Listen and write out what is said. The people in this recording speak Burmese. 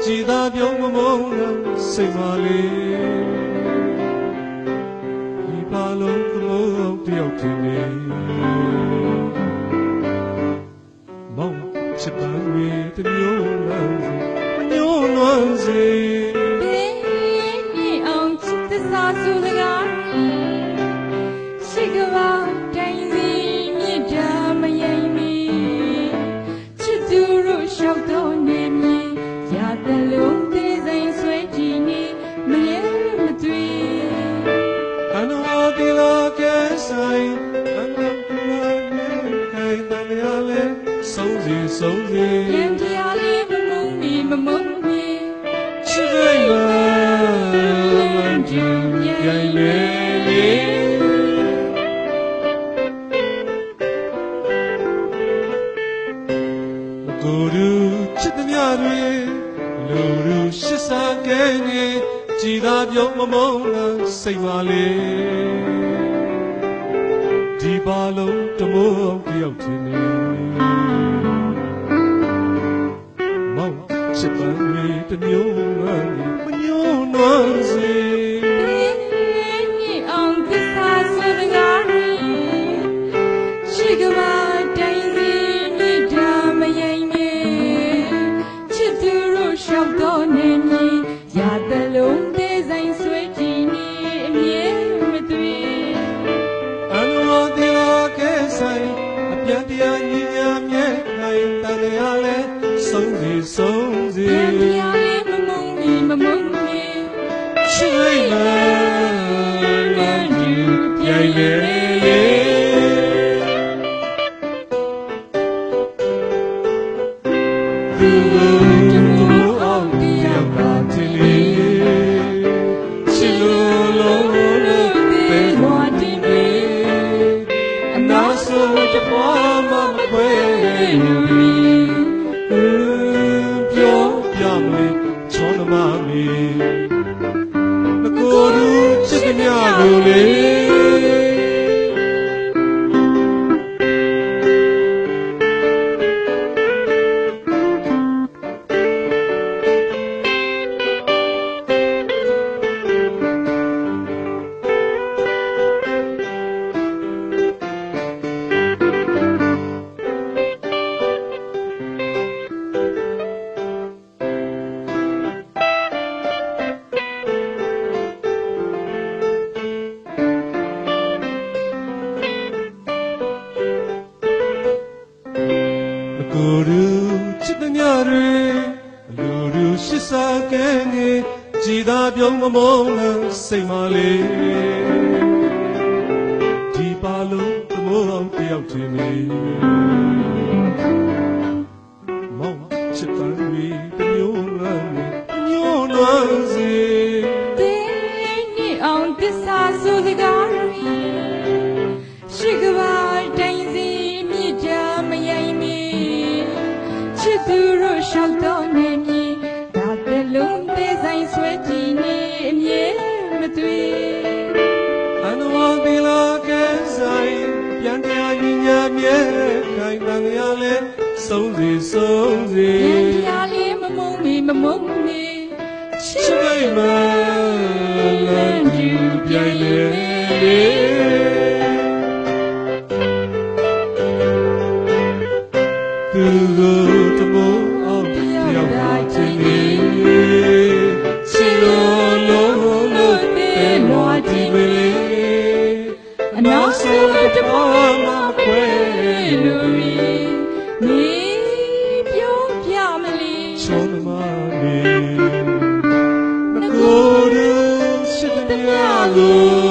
ကြည်သာပြုံးမမုန်းလို့စိတ်ပါလေဒီပါလုံးသမိုးတယောက်တည်းနေမောင်ချစ်ပန်းတွေတမျိုးလမ်းစီမျိုးလွမ်းစီဘေးနေအောင်ချစ်သစားဆိုစကားရှိကဘာတိုင်းစီမြစ်တာမယိမ့်မီချစ်သူတို့ရှောက်တော့နေမြင်ရတဲ့လုံးသေးစိမ်ဆွဲကြည့်နေမလဲမသွေအနဝတိလာကဲဆိုင်အနပလာနေခိုင်တန်ရလဲဆုံးစီဆုံးစီလမ်းတရားလေးမမုန်းမီမမုန်းမီချစ်စိတ်ပါလမ်းကြည့်ပြိုင်လေကိုလူချစ်သမျှတွေလူလူရှစ်စားကဲနေကြည်သာပြုံးမမုန်းလားစိတ်ပါလေဒီပါလုံးတမိုးတယောက်ချင်းနေမောင်ချစ်ပန်းတွေတမျိုးလမ်းမညှို့နွမ်းစေနေအောင်သစ္စာဆိုစကားတွေရှိကဘာတိုင်းစီမြစ်တာမယိမ့်မီချစ်သူတို့ရှောက်တော့နေမြင်ရတဲ့လုံးသေးစိမ်ဆွဲကြည့်နေအမြဲမသွေအနဝတိလာကဲဆိုင်အပြတ်တရားညီညာမြဲနိုင်တန်ရလဲဆုံးစီဆုံးစီတရားလေးမမုန်းမီမမုန်းမီချစ်လိုက်လာလမ်းကြည့်ပြိုင်လေသူတို့အောင်တရားပါတည်းလေချစ်လို့လို့ပဲလွားတင်ပြီအနာဆိုတပွားမမခွဲလို့ပြောပြမလဲချောနမမီငကိုယ်သူချစ်သမျှကိုလေကိုယ်သူချစ်သမျှတွေလူလူရှစ်စားကဲနေကြည်သာပြုံးမမုန်းလားစိတ်မလေးဒီပါလုံးသမိုးတယောက်ချင်းနေမောင်ချစ်ပန်းတွေတမျိုးလမ်းညှို့လွမ်းစေဘေးနေအောင်သစ္စာဆိုစကားတွေရှိကဘာတိုင်းစီမြစ်တာမယိမ့်မီချစ်သူတို့ရှောက်တော့နေမြင်ဒါတလုံးသေးဆိုင်ဆွဲကြည့်နေအမြဲမသွေအနဝတိလာကဲဆိုင်ပြန်တရားညီညာမြဲခိုင်တန်ရလဲဆုံးစီဆုံးစီတရားလေးမမုန်းမီမမုန်းမီချစ်လိုက်မှလမ်းကြည့်ပြိုင်လေသူတို့တမိုးအောင်တယောက်ပါချင်းနေချစ်လို့လို့ပဲလွားကြည့်ပဲအနာဆိုတပေါ်မှာခွဲလို့နေပြောပြမလေးချောနမလေးငကိုယ်တို့ချစ်သမျှကို